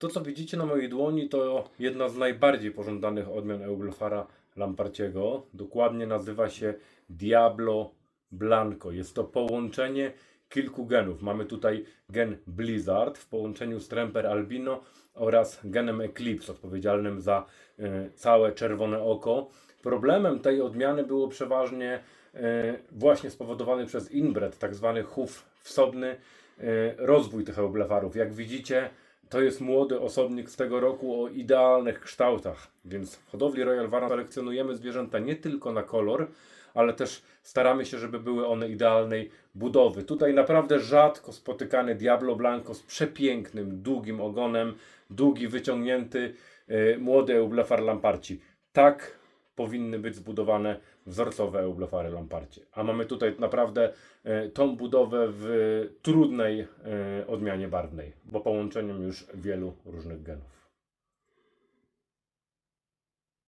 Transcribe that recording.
To, co widzicie na mojej dłoni, to jedna z najbardziej pożądanych odmian Euglofara lamparciego. Dokładnie nazywa się Diablo Blanco. Jest to połączenie kilku genów. Mamy tutaj gen Blizzard w połączeniu z Tremper Albino oraz genem Eclipse, odpowiedzialnym za całe czerwone oko. Problemem tej odmiany było przeważnie właśnie spowodowany przez inbred, tak zwany chów wsobny, rozwój tych euglefarów. Jak widzicie, to jest młody osobnik z tego roku o idealnych kształtach, więc w hodowli Royal Varan selekcjonujemy zwierzęta nie tylko na kolor, ale też staramy się, żeby były one idealnej budowy. Tutaj naprawdę rzadko spotykany Diablo Blanco z przepięknym, długim ogonem, długi, wyciągnięty, młody Euglefar lamparci. Tak powinny być zbudowane wzorcowe Euglefary lamparcie. A mamy tutaj naprawdę tą budowę w trudnej odmianie barwnej, bo połączeniem już wielu różnych genów.